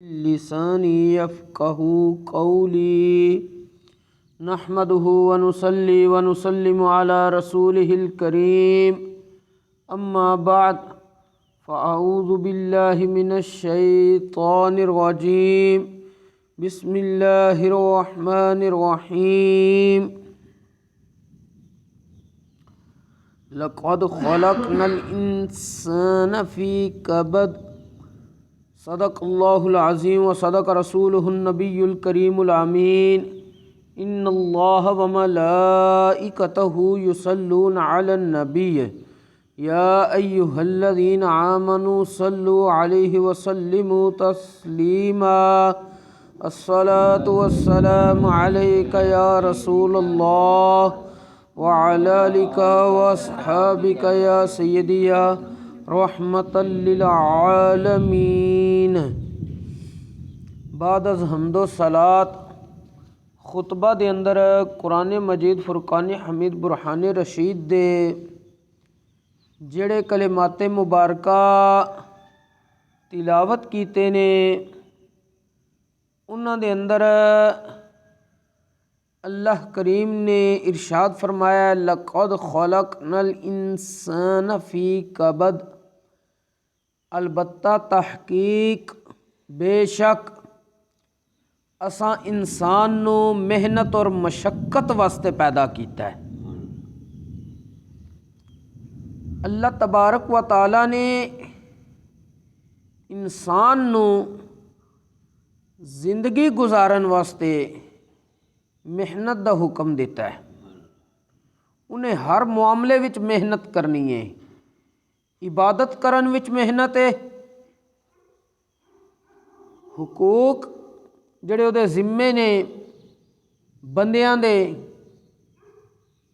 لسانی یفقہوا قولی نحمدہ ونصلی ونسلم علی رسولہ الکریم اما بعد فاعوذ باللہ من الشیطان الرجیم بسم اللہ الرحمن الرحیم لقد خلقنا الانسان فی کبد صدق اللہ العظیم و صدق رسولہ النبی الکریم الامین ان اللہ وملائکتہ یصلون علی النبی یا ایہا الذین آمنوا صلوا علیہ وسلموا تسلیما الصلاة والسلام علیک یا رسول اللہ وعلی آلک واصحابک یا سیدی یا رحمۃ للعالمین۔ بعد از حمد و صلات خطبہ دے اندر قرآن مجید فرقان حمید برہان رشید دے جڑے کلمات مبارکہ تلاوت کیتے نے انہاں دے اندر اللہ کریم نے ارشاد فرمایا لقد خلقنا الانسان فی کبد، البتہ تحقیق بے شک اساں انسان نو محنت اور مشقت واسطے پیدا کیتا ہے۔ اللہ تبارک و تعالی نے انسان نو زندگی گزارن واسطے محنت دا حکم دیتا ہے۔ انہیں ہر معاملے وچ محنت کرنی ہے، عبادت کرن وچ محنت ہے، حقوق جڑے او دے ذمے نے بندیاں دے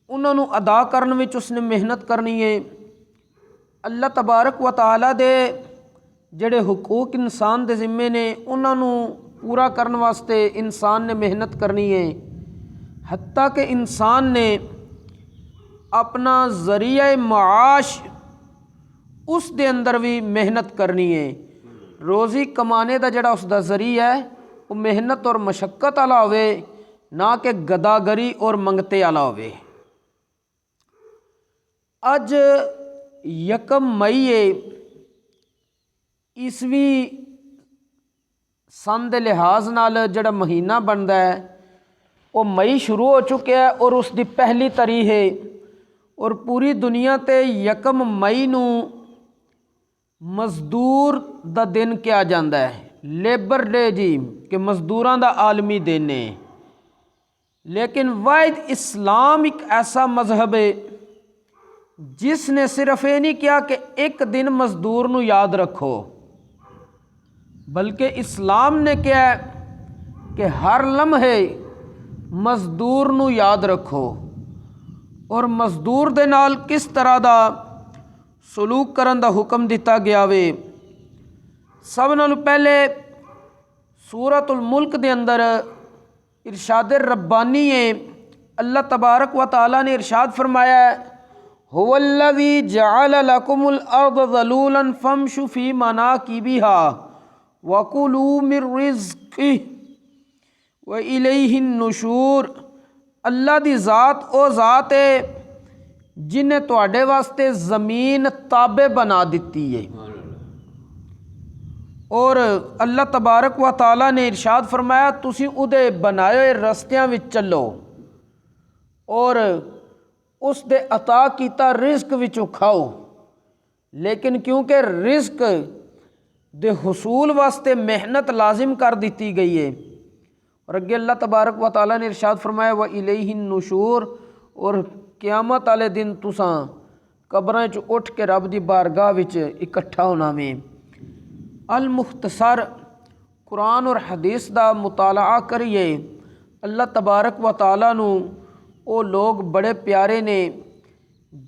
انہاں نو ادا کرن وچ اس نے محنت کرنی ہے۔ اللہ تبارک و تعالی دے جڑے حقوق انسان دے ذمے نے انہاں نو پورا کرن واسطے انسان نے محنت کرنی ہے، حتیٰ کہ انسان نے اپنا ذریعہ معاش اس دے اندر بھی محنت کرنی ہے۔ روزی کمانے دا جڑا اس دا ذریعہ ہے وہ محنت اور مشقت والا ہوئے، نہ کہ گداگری اور منگتے والا ہوئے۔ اج 1 مئی عیسوی سن دے لحاظ نال جڑا مہینہ بندا ہے وہ مئی شروع ہو چکا ہے اور اس دی پہلی تاریخ ہے، اور پوری دنیا تے 1 مئی نو مزدور دا دن کیا جاندا ہے، لیبر ڈے جی، کہ مزدوراں دا عالمی دن ہے۔ لیکن واحد اسلام ایک ایسا مذہب ہے جس نے صرف یہ نہیں کیا کہ ایک دن مزدور نو یاد رکھو، بلکہ اسلام نے کیا ہے کہ ہر لمحے مزدور نو یاد رکھو، اور مزدور دے نال کس طرح دا سلوک کرن دا حکم دیتا گیا وے۔ سب نالوں پہلے سورۃ الملک دے اندر ارشاد ربانی ہے، اللہ تبارک و تعالی نے ارشاد فرمایا ہے هو الذی جعل لکم الارض ذلولا فامشوا فی مناکبہا وَكُلُوا مِن رِزْقِهِ وَإِلَيْهِ النُّشُورُ۔ اللہ دی ذات او ذات ہے جن نے تواڈے واسطے زمین تابع بنا دیتی ہے، اور اللہ تبارک و تعالی نے ارشاد فرمایا تسی اودے بنائے ہوئے رستیاں وچ چلو اور اس دے عطا کیتا رزق وچوں کھاؤ۔ لیکن کیونکہ رزق دے حصول واسطے محنت لازم کر دیتی گئی ہے، اور اگے اللہ تبارک و تعالی نے ارشاد فرمایا وَإِلَيْهِ النُّشُورُ، اور قیامت والے دن تساں قبراں چ اٹھ کے رب دی بارگاہ وچ اکٹھا ہونا میں۔ المختصر قرآن اور حدیث دا مطالعہ کریے، اللہ تبارک و تعالی نو او لوگ بڑے پیارے نے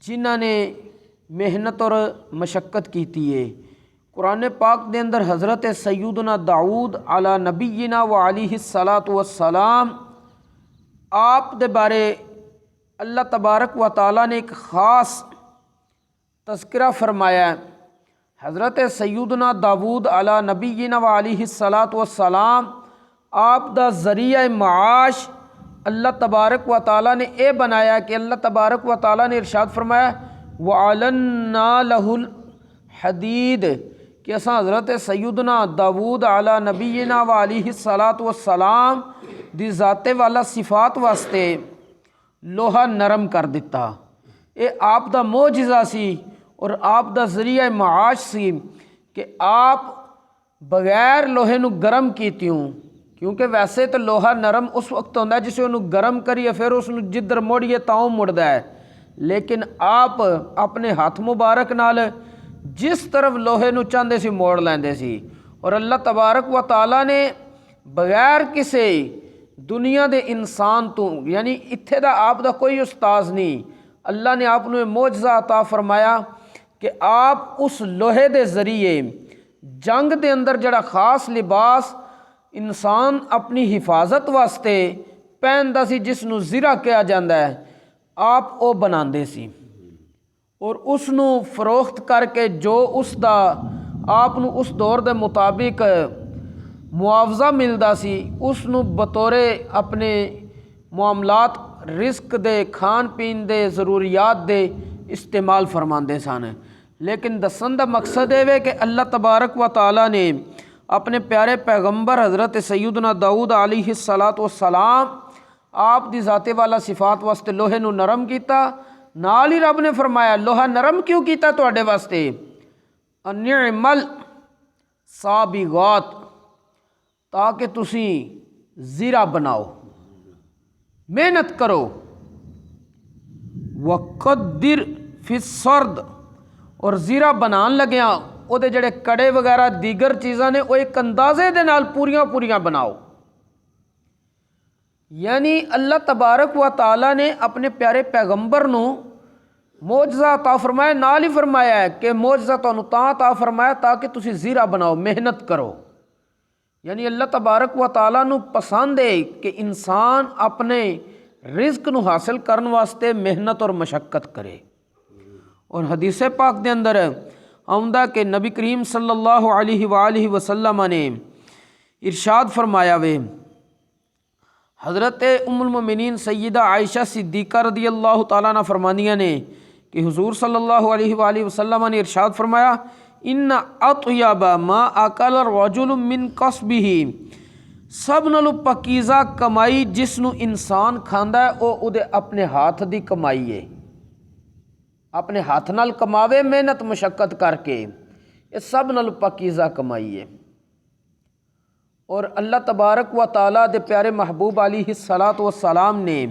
جنہاں نے محنت اور مشقت کیتی ہے۔ قرآن پاک دے اندر حضرت سیدنا داؤد علی نبینا و علیہ الصلاۃ والسلام آپ دے بارے اللہ تبارک و تعالی نے ایک خاص تذکرہ فرمایا ہے۔ حضرت سیدنا داود علی نبینا و علیہ الصلاۃ والسلام آپ دا ذریعہ معاش اللہ تبارک و تعالیٰ نے اے بنایا کہ اللہ تبارک و تعالیٰ نے ارشاد فرمایا وَعَلَنَّا لَهُ الْحَدِيدِ کہ اساں حضرت سیدنا داود علی نبینا و علیہ الصلاۃ والسلام دی ذات والا صفات واسطے لوہا نرم کر دیتا۔ اے آپ دا معجزہ سی اور آپ دا ذریعہ معاش سی کہ آپ بغیر لوہے نو گرم کیتیوں، کیونکہ ویسے تو لوہا نرم اس وقت ہوتا ہے جسے انہوں گرم کریے پھر اس نو جدھر موڑیے تاؤں مڑدا ہے، لیکن آپ اپنے ہاتھ مبارک نال جس طرف لوہے نو چاہندے سی موڑ لیندے سی، اور اللہ تبارک و تعالیٰ نے بغیر کسی دنیا دے انسان تو، یعنی اتھے دا آپ دا کوئی استاذ نہیں، اللہ نے آپ نے معجزہ عطا فرمایا کہ آپ اس لوہے دے ذریعے جنگ دے اندر جڑا خاص لباس انسان اپنی حفاظت واسطے پہندا سی جس نو زرہ کہا جاندا ہے، آپ او بناندے سی اور اس نو فروخت کر کے جو اس دا آپ نو اس دور دے مطابق معاوضہ ملدا سی اس نو بطور اپنے معاملات رزق دے کھان پین دے ضروریات دے استعمال فرماندے سن۔ لیکن دسن دا مقصد ہے کہ اللہ تبارک و تعالیٰ نے اپنے پیارے پیغمبر حضرت سیدنا داؤد علیہ الصلاۃ والسلام آپ دی ذات والا صفات واسطے لوہے نو نرم کیتا، نال ہی رب نے فرمایا لوہا نرم کیوں کیتا تواڈے واسطے؟ انعم الصابغات، تاکہ تسی زیرہ بناؤ، محنت کرو، وقدر فی السرد، اور زیرہ بنان لگیاں او دے جڑے کڑے وغیرہ دیگر چیزاں نے وہ ایک اندازے دے نال پوریاں بناؤ۔ یعنی اللہ تبارک و تعالیٰ نے اپنے پیارے پیغمبر نو معجزہ عطا فرمایا، نال ہی فرمایا ہے کہ معجزہ تانوں تاں عطا فرمایا تاکہ تسی زیرہ بناؤ، محنت کرو۔ یعنی اللہ تبارک و تعالیٰ نو پسند ہے کہ انسان اپنے رزق نو حاصل کرن واسطے محنت اور مشقت کرے۔ اور حدیث پاک دے اندر آمدہ کہ نبی کریم صلی اللہ علیہ وآلہ وسلم نے ارشاد فرمایا وے، حضرت ام المؤمنین سیدہ عائشہ صدیقہ رضی اللہ تعالیٰ عنہ فرمانیاں نے کہ حضور صلی اللہ علیہ وآلہ وسلم نے ارشاد فرمایا ان اطیب ما اکل الرجل من کسبہ، سب نالوں پاکیزہ کمائی جس نو انسان کھاندا ہے او اودے اپنے ہاتھ دی کمائی ہے، اپنے ہاتھ نال کماوے محنت مشقت کر کے، یہ سب نال پاکیزہ کمائی ہے۔ اور اللہ تبارک و تعالیٰ دے پیارے محبوب علیہ الصلاۃ والسلام نے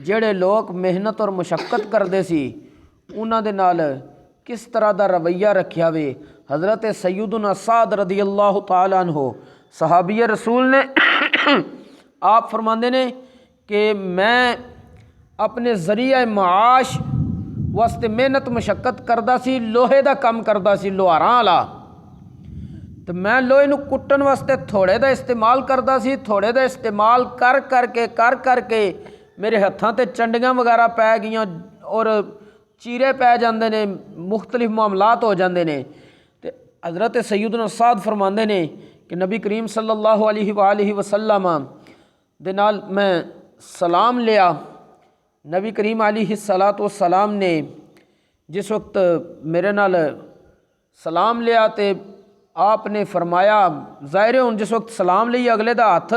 جڑے لوگ محنت اور مشقت کردے سی انہاں دے نال کس طرح دا رویہ رکھیا وے۔ حضرت سیدنا سعد رضی اللہ تعالیٰ عنہ صحابی رسول نے آپ فرماندے نے کہ میں اپنے ذریعہ معاش واسطے محنت مشقت کردا سی، لوہے دا کم کردا سی، لوہاراں والا، تو میں لوہے نو کٹن واسطے تھوڑے دا استعمال کردا سی، تھوڑے دا استعمال کر کے میرے ہتھاں تے چنڈیاں وغیرہ پی گئیاں اور چیرے پی جاندے نے، مختلف معاملات ہو جاندے نے۔ تے حضرت سیدنا سعد فرماندے نے کہ نبی کریم صلی اللہ علیہ وآلہ وسلم دے نال میں سلام لیا، نبی کریم علیہ الصلاۃ والسلام نے جس وقت میرے نال سلام لیا تے آپ نے فرمایا، ظاہر ہے ہن جس وقت سلام لئی اگلے دا ہاتھ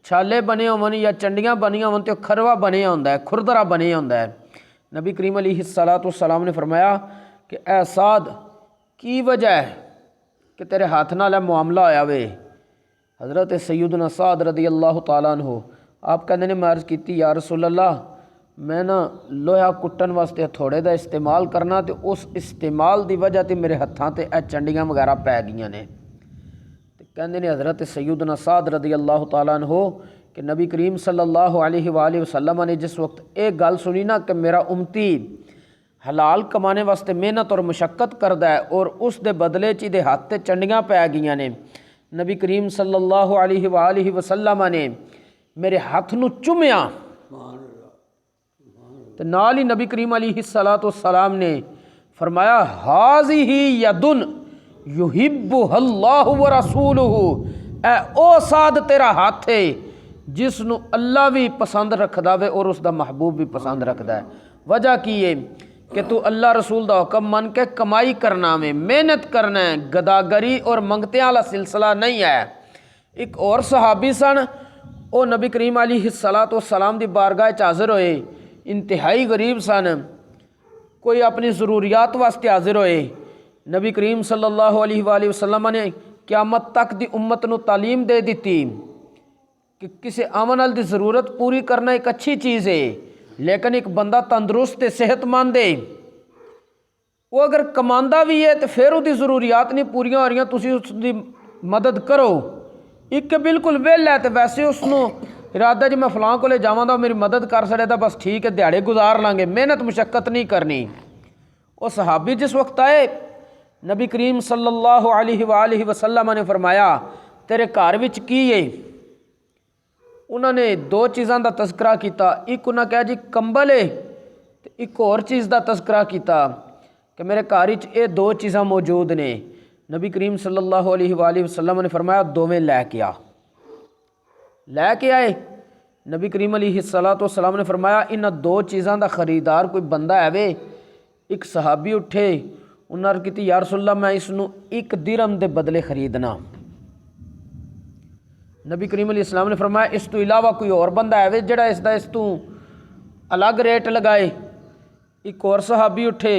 چھالے بنے ہون یا چنڈیاں بنیاں ہون تے کھروا بنیا ہوندا ہے، کھردرا بنیا ہوندا ہے۔ نبی کریم علیہ الصلاۃ والسلام نے فرمایا کہ اے سعد کی وجہ ہے کہ تیرے ہاتھ نال معاملہ ہویا وے؟ حضرت سیدنا سعد رضی اللہ تعالیٰ عنہ آپ کہندے نے میں عرض کیتی یا رسول اللہ میں نا لوہا کٹن واسطے تھوڑے دا استعمال کرنا تے اس استعمال دی وجہ تے میرے ہتھاں تے اے چنڈیاں وغیرہ پی گئیاں نے۔ تے کہندے نے حضرت سیدنا سعد رضی اللہ تعالیٰ عنہ کہ نبی کریم صلی اللہ علیہ وآلہ وسلم نے جس وقت ایک گل سنی نا کہ میرا امتی حلال کمانے واسطے محنت اور مشقت کردا ہے اور اس دے بدلے چ دے ہاتھ تے چنڈیاں پی گئیاں نے، نبی کریم صلی اللہ علیہ وآلہ وسلم نے میرے ہاتھ نو چومیا تے نال ہی نبی کریم علیہ الصلاۃ والسلام نے فرمایا ہاذہ یدن یحبہ اللہ ورسولہ، اے او سعد تیرا ہاتھ ہے جس نو اللہ بھی پسند رکھدا وے اور اس دا محبوب بھی پسند رکھدا ہے۔ وجہ کی ہے کہ تو اللہ رسول دا حکم من کے کمائی کرنا میں محنت کرنا ہے، گداگری اور منگتے والا سلسلہ نہیں ہے۔ ایک اور صحابی سن، او نبی کریم علیہ الصلوۃ والسلام دی بارگاہ چ حاضر ہوئے، انتہائی غریب سن، کوئی اپنی ضروریات واسطے حاضر ہوئے۔ نبی کریم صلی اللہ علیہ وآلہ وسلم نے قیامت تک دی امت نو تعلیم دے دیتی کہ کسی عمل دی ضرورت پوری کرنا ایک اچھی چیز ہے، لیکن ایک بندہ تندرست صحت مند ہے، وہ اگر کماندہ بھی ہے تو پھر وہ ضروریات نہیں پوریاں ہو رہی، تسی اس دی مدد کرو۔ ایک بالکل ویلا ہے تو ویسے اس نو ارادہ جی میں فلاں کو لے جاواں دا میری مدد کر سڑے دا، بس ٹھیک ہے دیہڑے گزار لیں گے، محنت مشقت نہیں کرنی۔ وہ صحابی جس وقت آئے، نبی کریم صلی اللہ علیہ وآلہ وسلم نے فرمایا تیرے گھر وچ کی ہے؟ انہوں نے دو چیزاں دا تذکرہ کیتا، ایک انہوں نے کہا جی کمبل ہے، ایک اور چیز دا تذکرہ کیتا کہ میرے گھر وچ یہ دو چیزاں موجود نے۔ نبی کریم صلی اللہ علیہ وآلہ وسلم نے فرمایا دوویں لے کے آ۔ لے کے آئے، نبی کریم علیہ الصلوۃ والسلام نے فرمایا انہاں دو چیزاں دا خریدار کوئی بندہ ہے وے۔ ایک صحابی اٹھے، انہوں نے کہتی یا رسول اللہ میں اس نو 1 درہم دے بدلے خریدنا۔ نبی کریم علیہ السلام نے فرمایا اس تو علاوہ کوئی اور بندہ ہے وے جڑا اس تو الگ ریٹ لگائے۔ ایک اور صحابی اٹھے،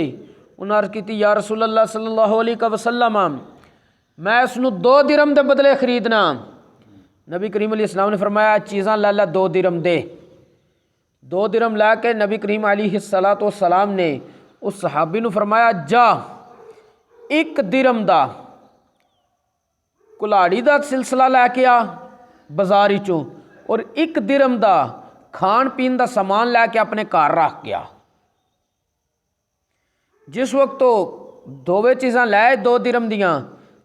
انہوں نے کہتی یا رسول اللہ صلی اللہ علیہ وسلم میں اس نو 2 درہم دے بدلے خریدنا۔ نبی کریم علیہ السلام نے فرمایا چیزاں لے لے 2 درہم دے۔ 2 درہم لے کے نبی کریم علیہ الصلوۃ والسلام نے اس صحابی نو فرمایا جا 1 درہم دا کلاڑی دا سلسلہ لے کے آ بازار چوں، اور 1 درہم دا کھان پین دا سامان لے کے اپنے گھر رکھ گیا۔ جس وقت تو دوویں چیزاں لائے 2 درہم دیاں،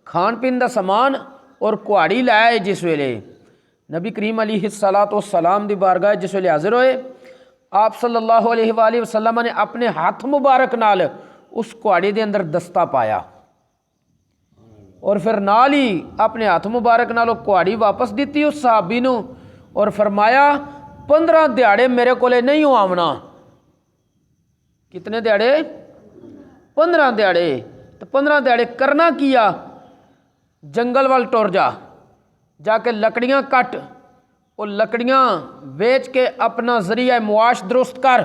کھان پین دا سامان اور کہاڑی لائے، جس ویلے نبی کریم علیہ الصلوۃ والسلام دی بارگاہ جس ویلے حاضر ہوئے، آپ صلی اللہ علیہ وآلہ وسلم نے اپنے ہاتھ مبارک نال اس کہاڑی دے اندر دستہ پایا، اور پھر نال ہی اپنے ہاتھ مبارک نال وہ کہاڑی واپس دیتی اس صحابی نو، اور فرمایا 15 دیہڑے میرے کولے نہیں ہو آونا۔ کتنے دیہڑے؟ 15 دیہڑے۔ تو 15 دیہڑے کرنا کیا؟ جنگل وال ٹر جا کے لکڑیاں کٹ، اور لکڑیاں بیچ کے اپنا ذریعہ معاش درست کر۔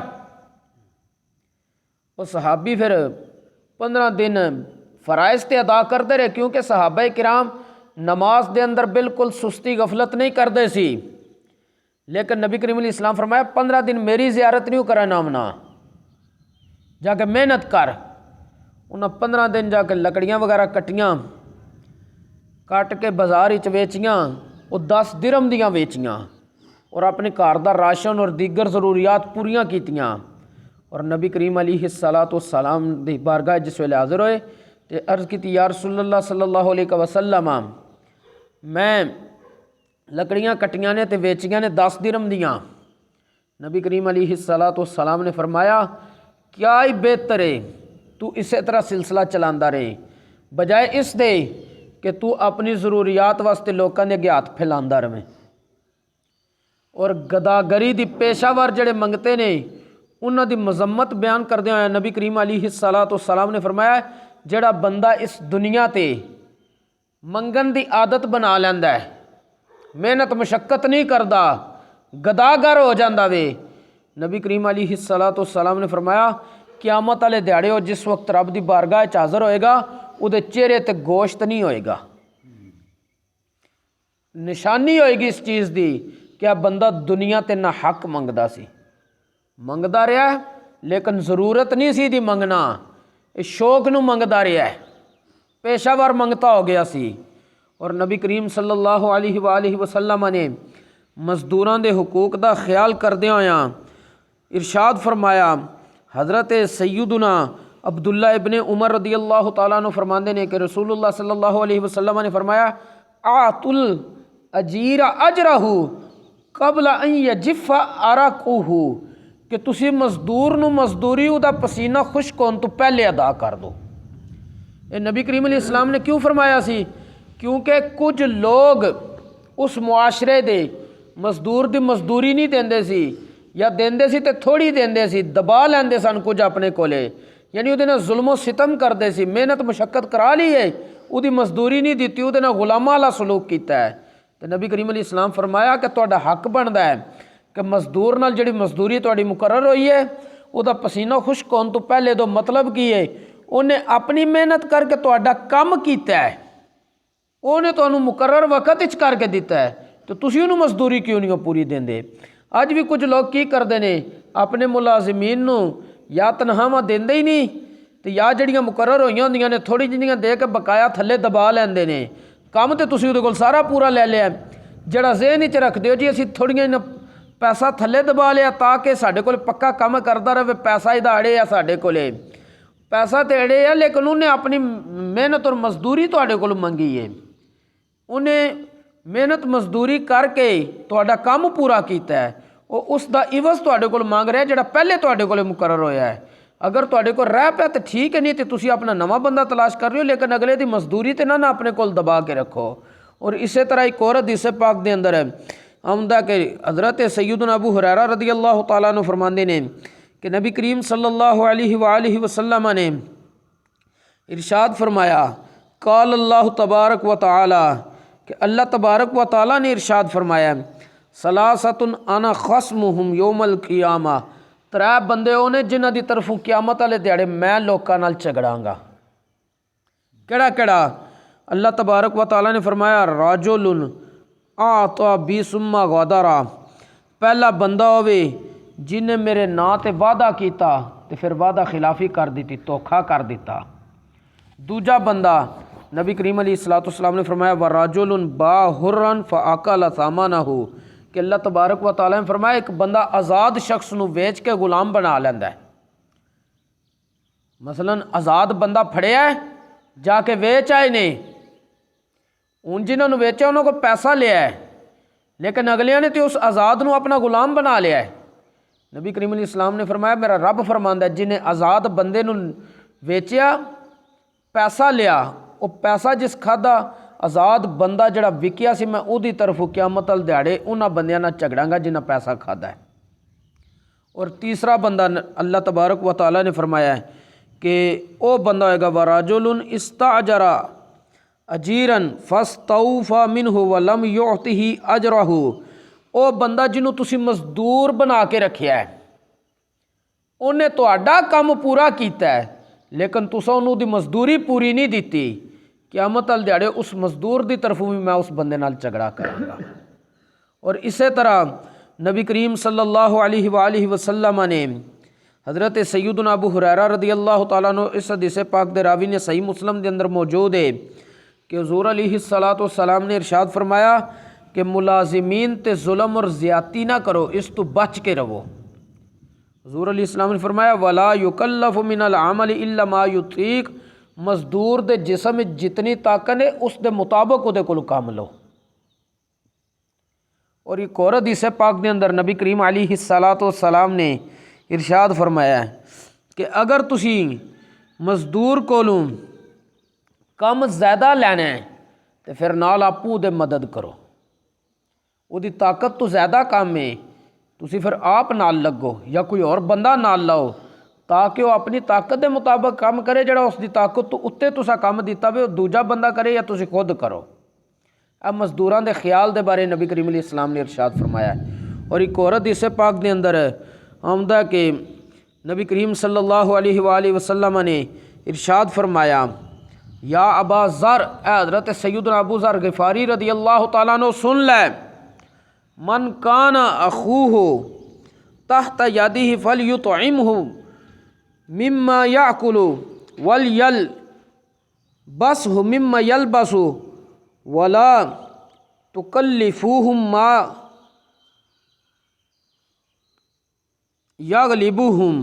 وہ صحابی پھر 15 دن فرائض تے ادا کرتے رہے، کیونکہ صحابہ کرام نماز دے اندر بالکل سستی غفلت نہیں کرتے سی، لیکن نبی کریم علیہ السلام فرمایا 15 دن میری زیارت نہیں کرنا آمنا، جا کے محنت کر۔ انہاں 15 دن جا کے لکڑیاں وغیرہ کٹیاں، کٹ کے بازار وچ ویچیاں، وہ 10 درہم دیاں ویچیاں، اور اپنے گھر دا راشن اور دیگر ضروریات پوریاں کیتیاں۔ اور نبی کریم علیہ الصلوۃ والسلام دی بارگاہ جس ویلے حاضر ہوئے تے عرض کیتی یا رسول اللہ صلی اللہ علیہ وسلم میں لکڑیاں کٹیاں نے تے ویچیاں نے 10 درہم دیاں۔ نبی کریم علیہ الصلوۃ والسلام نے فرمایا کیا ہی بہتر ہے تو اسی طرح سلسلہ چلاندا رہے، بجائے اس دے کہ تو اپنی ضروریات واسطے لوکاں دے اگے ہاتھ پھیلاندا رہے۔ اور گداگری دی پیشہ ور جڑے منگتے نے انہاں دی مذمت بیان کردے ہوئے نبی کریم علیہ الصلوۃ والسلام نے فرمایا جڑا بندہ اس دنیا تے منگن دی عادت بنا لیندا ہے، محنت مشقت نہیں کردا، گداگر ہو جاندا وے، نبی کریم علیہ الصلوۃ والسلام نے فرمایا قیامت والے دیہڑے ہو جس وقت رب دی بارگاہ وچ حاضر ہوئے گا او دے چہرے تے گوشت نہیں ہوئے گا، نشانی ہوئے گی اس چیز دی کہ بندہ دنیا تے نہ حق منگدا سی، منگدا رہا ہے لیکن ضرورت نہیں سی دی منگنا، اس شوق نو منگدا رہا ہے، پیشہ ور منگتا ہو گیا سی۔ اور نبی کریم صلی اللہ علیہ وآلہ وسلم نے مزدوراں دے حقوق دا خیال کردے ہویاں ارشاد فرمایا، حضرت سیدنا عبداللہ ابن عمر رضی اللہ تعالیٰ عنہ فرماندے نے کہ رسول اللہ صلی اللہ علیہ وسلم نے فرمایا آت الاجیر اجرہ قبل ان یجف عرقہ، کہ تسی مزدور نو مزدوری دا پسینہ خشک ہون تو پہلے ادا کر دو۔ یہ نبی کریم علیہ السلام نے کیوں فرمایا سی؟ کیونکہ کچھ لوگ اس معاشرے دے مزدور دی مزدوری نہیں دیندے سی، یا دیندے سی تے تھوڑی دیندے سی، دبا لیندے سن کچھ اپنے کولے، یعنی وہ ظلم و ستم کردے سی، محنت مشقت کرا لی ہے، وہ مزدوری نہیں دیتی، وہ غلاماں والا سلوک کیتا ہے۔ تو نبی کریم علیہ السلام فرمایا کہ تہاڈا حق بندا ہے کہ مزدور نال جڑی مزدوری تہاڈی مقرر ہوئی ہے وہ پسینہ خشک ہون تو پہلے دو، مطلب کی ہے انہیں اپنی محنت کر کے تہاڈا کم کیتا ہے، انہیں تانوں مقرر وقت وچ کر کے دیتا ہے، تو تسی انہوں مزدوری کیوں نہیں پوری دیندے؟ اج بھی کچھ لوگ کی کردے نے اپنے ملازمین نو یا تنخواہ دیندے ہی نہیں، تو یا جڑیاں مقرر ہوئیاں ہوندیاں نے تھوڑی جنیاں دے کے بقایا تھلے دبا لیندے نے، کم تے تسی اودے کول سارا پورا لے لیا، جڑا ذہن وچ رکھ دیو جی اسی تھوڑیاں پیسہ تھلے دبا لیا تاکہ ساڈے کول پکا کام کردا رہے، پیسہ ایدا اڑے آ ساڈے کولے، پیسہ تے اڑے آ لیکن انہیں اپنی محنت اور مزدوری تہاڈے کول منگی ہے، انہیں محنت مزدوری کر کے تہاڈا کام پورا کیتا ہے، وہ اس دا عوض تہاڈے کول مانگ رہا ہے جڑا پہلے تہاڈے کول مقرر ہویا ہے۔ اگر تہاڈے کول رہ پیا تو ٹھیک ہے، نہیں تو تسی اپنا نواں بندہ تلاش کر رہے ہو، لیکن اگلے دی مزدوری تے نہ اپنے کول دبا کے رکھو۔ اور اسی طرح ایک اور حدیث پاک دے اندر ہے آمدہ کہ حضرت سیدنا ابو ہریرہ رضی اللہ تعالیٰ عنہ فرماندے نے کہ نبی کریم صلی اللہ علیہ وآلہ وسلم نے ارشاد فرمایا، قال اللہ تبارک و تعالی، کہ اللہ تبارک و تعالیٰ نے ارشاد فرمایا، ثلاثۃ انا خصمہم یوم القیامہ، ترے بندے ہونے جنہ دی طرفوں قیامت والے دیہڑے میں لوکاں نال جھگڑاں گا۔ کیڑا کیڑا؟ اللہ تبارک و تعالیٰ نے فرمایا، رجل اعطى بی ثم غدر، پہلا بندہ ہوئے جن نے میرے نا تے وعدہ کیتا تے پھر وعدہ خلافی کر دیتی، دھوکھا کر دیتا۔ دوجا بندہ نبی کریم علیہ السلام نے فرمایا، وَرَجُلٌ بَاعَ حُرًّا فَأَكَلَ ثَمَنَهُ، کہ اللہ تبارک و تعالیٰ نے فرمایا ایک بندہ آزاد شخص نو ویچ کے غلام بنا لیندا ہے۔ مثلا آزاد بندہ پھڑیا ہے جا کے ویچ آئے نے، ان جنہوں نے ویچا انہوں کو پیسہ لیا ہے، لیکن اگلیاں نے تو اس آزاد نو اپنا غلام بنا لیا ہے۔ نبی کریم علیہ السلام نے فرمایا میرا رب فرماندا ہے جنہیں آزاد بندے نو ویچیا پیسہ لیا، وہ پیسہ جس کھادا آزاد بندہ جڑا وکیا سی میں او دی طرف قیامت ال دیہڑے انہاں بندیاں نال جھگڑاں گا جنہاں پیسہ کھادا ہے۔ اور تیسرا بندہ اللہ تبارک و تعالیٰ نے فرمایا ہے کہ او بندہ ہوئے گا، وَرَجُلٌ اسْتَأْجَرَ اجیرن فاستوفى منہ ولم یعطہ اجرہ، او بندہ جنہوں تسی مزدور بنا کے رکھیا ہے، انہیں تہاڈا کام پورا کیتا ہے لیکن تساں انہوں دی مزدوری پوری نہیں دیتی، قیامت ال دیہڑے اس مزدور دی طرفوں بھی میں اس بندے نال جھگڑا کراں گا۔ اور اسی طرح نبی کریم صلی اللہ علیہ وآلہ وسلم نے حضرت سیدنا ابو ہریرہ رضی اللہ تعالیٰ عنہ اس حدیث پاک دے راوی نے صحیح مسلم دے اندر موجود ہے کہ حضور علیہ السلام نے ارشاد فرمایا کہ ملازمین تے ظلم اور زیادتی نہ کرو، اس تو بچ کے رہو۔ حضور علیہ السلام نے فرمایا وَلَا يُكَلَّفُ مِنَ الْعَمَلِ إِلَّا مَا يُطِيقُ، مزدور دے جسم میں جتنی طاقت ہے اس دے مطابق وہ دے کول کام لو۔ اور ایک اور حدیث پاک دے اندر نبی کریم علیہ السلام نے ارشاد فرمایا کہ اگر تسی مزدور کولوں کم زیادہ لینا ہے تو پھر نال آپو دے مدد کرو، وہ دی طاقت تو زیادہ کام ہے تسی پھر آپ نال لگو یا کوئی اور بندہ نال لاؤ تاکہ وہ اپنی طاقت دے مطابق کام کرے، جڑا اس دی طاقت تو اتنے تسا کام دیتا ہوئے وہ دوجا بندہ کرے یا تسی خود کرو۔ اب مزدوراں دے خیال دے بارے نبی کریم علیہ السلام نے ارشاد فرمایا ہے۔ اور ایک اور حدیث پاک دے اندر آمدہ کہ نبی کریم صلی اللہ علیہ وآلہ وسلم نے ارشاد فرمایا، یا ابا ذر، اے حضرت سیدنا ابو ذر غفاری رضی اللہ تعالیٰ عنہ سن لے، من کان اخوہ تحت یدہ فلیطعمہ مما یاکل ولیلبسہ مما یلبس ولا تکلفوہم ما یغلبوہم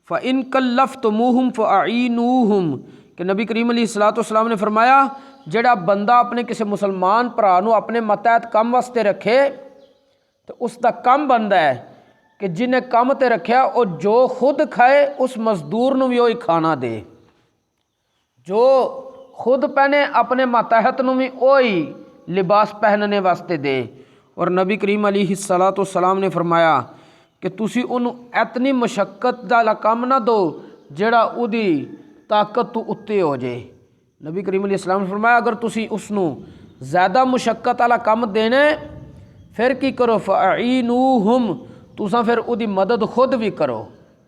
فإن کلفتموہم فأعینوہم، کہ نبی کریم علیہ السلام نے فرمایا جڑا بندہ اپنے کسی مسلمان بھرا نو اپنے ماتحت کم واسطے رکھے تو اس دا کم بندا ہے کہ جنہیں کم تے رکھیا او جو خود کھائے اس مزدور نو بھی وہی کھانا دے، جو خود پہنے اپنے ماتحت نو بھی وہی لباس پہننے واسطے دے۔ اور نبی کریم علیہ الصلاۃ والسلام نے فرمایا کہ تسی انہوں اتنی مشقت دا کم نہ دو جڑا او دی طاقت تو اتے ہو جائے۔ نبی کریم علیہ السلام نے فرمایا اگر تسی اس نو زیادہ مشقت والا کم دینے پھر کی کرو، فَأَعِینُوهُمْ، تساں پھر او دی مدد خود بھی کرو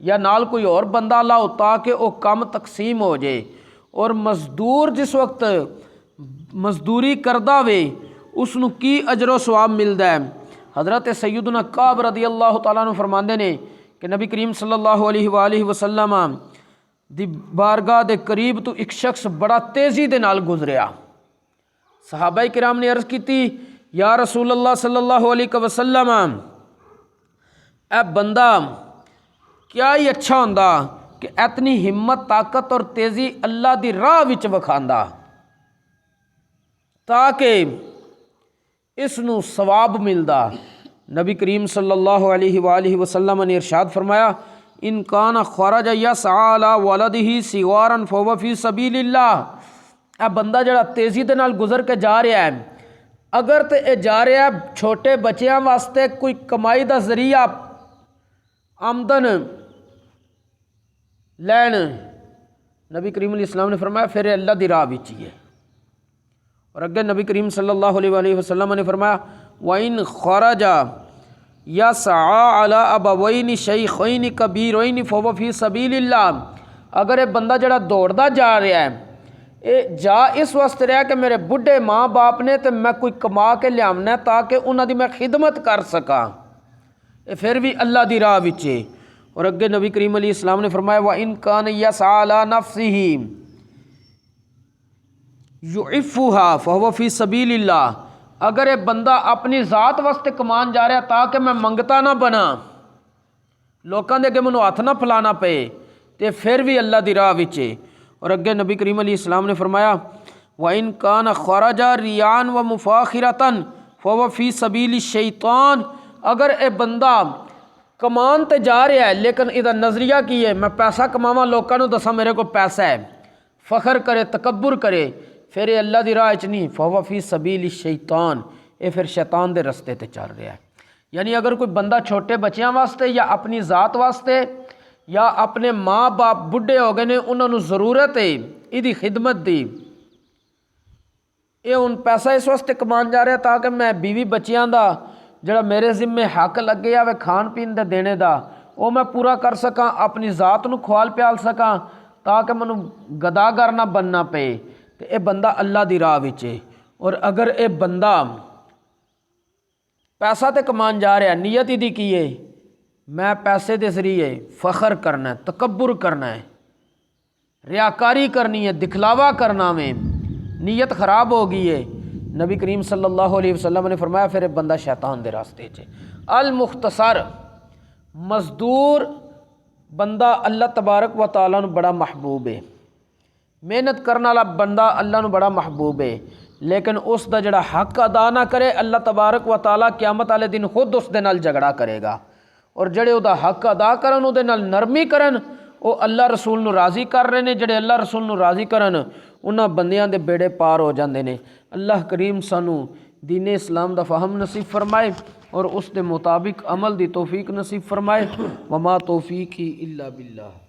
یا نال کوئی اور بندہ لاؤ تاکہ او کم تقسیم ہو جائے۔ اور مزدور جس وقت مزدوری کردہ وے اس نو کی اجر و ثواب ملدا ہے۔ حضرت سیدنا کعب رضی اللہ تعالیٰ عنہ فرماندے نے کہ نبی کریم صلی اللہ علیہ وآلہ وسلم دی بارگاہ دے قریب تو ایک شخص بڑا تیزی دے نال گزریا۔ صحابہ کرام نے عرض کیتی یا رسول اللہ صلی اللہ علیہ وسلم، اے بندہ کیا ہی اچھا ہوندا کہ اتنی ہمت طاقت اور تیزی اللہ دی راہ وچ وکھاندا تاکہ اس نو ثواب ملدا۔ نبی کریم صلی اللہ علیہ وآلہ وسلم نے ارشاد فرمایا ان کان خرج یسعی علی ولدہ سوارا فهو فی سبیل اللہ، اے بندہ جڑا تیزی دے نال گزر کے جا رہا ہے، اگر تے اے جا رہا ہے چھوٹے بچیاں واسطے کوئی کمائی دا ذریعہ آمدن لین، نبی کریم علیہ السلام نے فرمایا پھر اللہ دی راہ وچ ہی ہے۔ اور اگے نبی کریم صلی اللہ علیہ وآلہ وسلم نے فرمایا وَإِنْ خَرَجَ يَسْعَى عَلَىٰ أَبَوَيْنِ شَيْخَيْنِ كَبِيرَيْنِ فَهُوَ فِي سَبِيلِ اللَّهِ، اگر یہ بندہ جڑا دوڑدا جا رہا ہے اے جا اس واسطے رہا کہ میرے بڈھے ماں باپ نے تے میں کوئی کما کے لیامنا ہے تاکہ انہاں دی میں خدمت کر سکاں، اے پھر بھی اللہ دی راہ وچ ہے۔ اور اگے نبی کریم علیہ السلام نے فرمایا وَإِنْ كَانَ يَسْعَى عَلَىٰ نَفْسِهِ يُعِفُّهَا فَهُوَ فِي سَبِيلِ اللَّهِ، اگر یہ بندہ اپنی ذات واسطے کمان جا رہا تاکہ میں منگتا نہ بنا، لوکاں دے اگے مینوں ہاتھ نہ پھلانا پے، تے پھر بھی اللہ دی راہ وچ ہے۔ اور اگے نبی کریم علیہ السلام نے فرمایا وَإِنْ كَانَ خَرَجَ رِيَاءً وَمُفَاخِرَةً فَهُوَ فِي سَبِيلِ الشَّيْطَانِ، اگر اے بندہ کمان تے جا رہا ہے لیکن ادھر نظریہ کی ہے میں پیسہ کماواں لوکاں نوں دساں میرے کو پیسہ ہے، فخر کرے تکبر کرے، پھر یہ اللہ دی راہ وچ نہیں، فَهُوَ فِي سَبِيلِ الشَّيْطَانِ، یہ پھر شیطان دے رستے تے چل رہا ہے۔ یعنی اگر کوئی بندہ چھوٹے بچیاں واسطے یا اپنی ذات واسطے یا اپنے ماں باپ بڈھے ہو گئے نے انہوں نے ضرورت ہے ایدی خدمت دی، یہ ان پیسہ اس واسطے کمان جا رہا ہے تاکہ میں بیوی بچیاں دا جڑا میرے ذمے حق لگے آوے کھان پین دے دینے دا وہ میں پورا کر سکاں، اپنی ذات نو کھوال پیال سکاں تاکہ منو گداگر نہ بننا پے، تے اے بندہ اللہ دی راہ وچ ہے۔ اور اگر اے بندہ پیسہ تے کمان جا رہا ہے نیت دی کی ہے میں پیسے دے ذریعے فخر کرنا ہے، تکبر کرنا ہے، ریاکاری کرنی ہے، دکھلاوا کرنا میں، نیت خراب ہو گئی ہے، نبی کریم صلی اللہ علیہ وسلم نے فرمایا پھر بندہ شیطان دے راستے چے۔ المختصر مزدور بندہ اللہ تبارک و تعالیٰ نو بڑا محبوب ہے، محنت کرنے والا بندہ اللہ نو بڑا محبوب ہے، لیکن اس دا جڑا حق ادا نہ کرے اللہ تبارک و تعالیٰ قیامت والے دن خود اس دے نال جھگڑا کرے گا، اور جڑے او دا حق ادا کرن او دے نال نرمی کرن او اللہ رسول نو راضی کر رہے نے، جڑے اللہ رسول نو راضی کرن انہاں بندیاں دے بیڑے پار ہو جاندے نے۔ اللہ کریم سانو دین اسلام دا فہم نصیب فرمائے اور اس دے مطابق عمل دی توفیق نصیب فرمائے۔ وما توفیقی الا باللہ۔